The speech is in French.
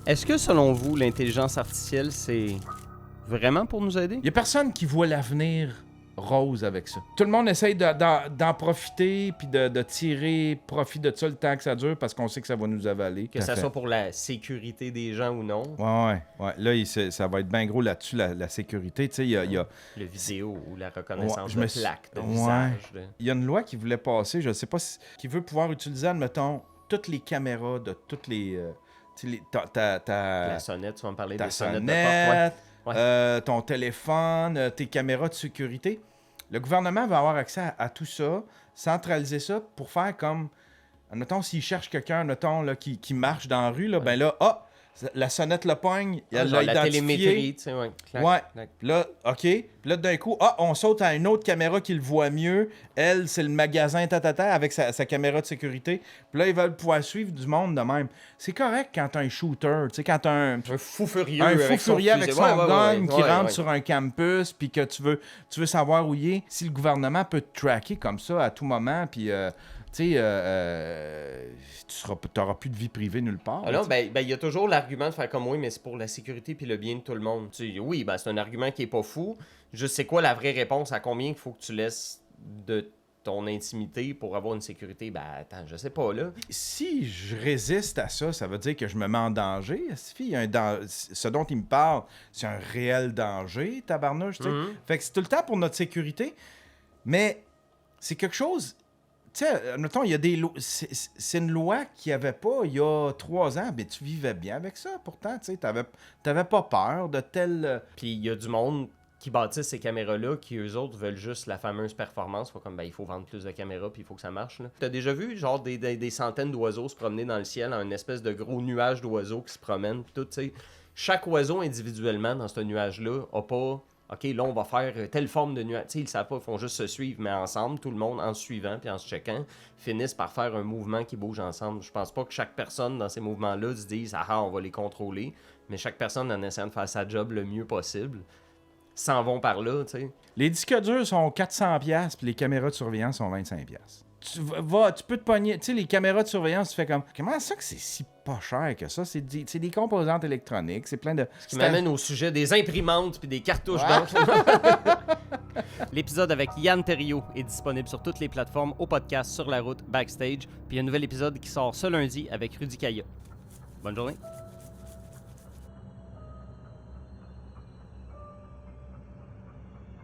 Est-ce que, selon vous, l'intelligence artificielle, c'est vraiment pour nous aider? Il y a personne qui voit l'avenir rose avec ça. Tout le monde essaye d'en profiter puis de tirer profit de ça le temps que ça dure parce qu'on sait que ça va nous avaler. Que ça soit pour la sécurité des gens ou non. Ouais. Là, ça va être bien gros là-dessus, la sécurité. Tu sais, il y a... Le vidéo ou la reconnaissance de plaque, de visage. Il y a une loi qui voulait passer, je sais pas, qui veut pouvoir utiliser, admettons, toutes les caméras de toutes les... La sonnette, tu vas me parler ta des sonnettes sonnette, de porte, ouais. ton téléphone, tes caméras de sécurité. Le gouvernement va avoir accès à tout ça, centraliser ça pour faire comme... Admettons, s'il cherche quelqu'un, là, qui marche dans la rue, là, ben là, la sonnette le pogne, elle l'a identifié. La télémétrie, tu sais, ouais. Clac. Là, OK. Puis là, d'un coup, on saute à une autre caméra qui le voit mieux. Elle, c'est le magasin avec sa caméra de sécurité. Puis là, ils veulent pouvoir suivre du monde de même. C'est correct quand t'as un shooter, tu sais, quand t'as un fou furieux avec son gun qui rentre sur un campus, puis que tu veux savoir où il est. Si le gouvernement peut te tracker comme ça à tout moment, puis... tu sais, tu n'auras plus de vie privée nulle part. Ah non, ben, il y a toujours l'argument de faire comme oui, mais c'est pour la sécurité puis le bien de tout le monde. Tu sais, oui, ben, c'est un argument qui est pas fou. Juste, c'est quoi la vraie réponse? À combien il faut que tu laisses de ton intimité pour avoir une sécurité? Ben, attends, je sais pas, là. Si je résiste à ça, ça veut dire que je me mets en danger. Ce dont il me parle, c'est un réel danger, tabarnouche, tu sais. Fait que c'est tout le temps pour notre sécurité, mais c'est quelque chose... Tu sais, mettons, il y a des lois. C'est une loi qu'il n'y avait pas il y a 3 ans, mais tu vivais bien avec ça. Pourtant, tu sais, t'avais pas peur de tel. Puis il y a du monde qui bâtissent ces caméras-là, qui eux autres veulent juste la fameuse performance. Faut comme, ben, il faut vendre plus de caméras, puis il faut que ça marche. Là. T'as déjà vu, genre, des centaines d'oiseaux se promener dans le ciel, en une espèce de gros nuage d'oiseaux qui se promènent, puis tout, tu sais. Chaque oiseau individuellement dans ce nuage-là a pas. OK, là, on va faire telle forme de nuage. Tu sais, ils ne savent pas, ils font juste se suivre, mais ensemble, tout le monde, en se suivant puis en se checkant, finissent par faire un mouvement qui bouge ensemble. Je pense pas que chaque personne dans ces mouvements-là se dise « Ah, on va les contrôler », mais chaque personne, en essayant de faire sa job le mieux possible, s'en vont par là, tu sais. Les disques durs sont 400$, puis les caméras de surveillance sont 25$. Tu peux te pogner... Tu sais, les caméras de surveillance, tu fais comme... Comment ça que c'est si pas cher que ça? C'est des composantes électroniques, c'est plein de... Ce qui m'amène au sujet des imprimantes puis des cartouches d'encre. L'épisode avec Yann Terriot est disponible sur toutes les plateformes au podcast Sur la route Backstage. Puis il y a un nouvel épisode qui sort ce lundi avec Rudy Kaya. Bonne journée.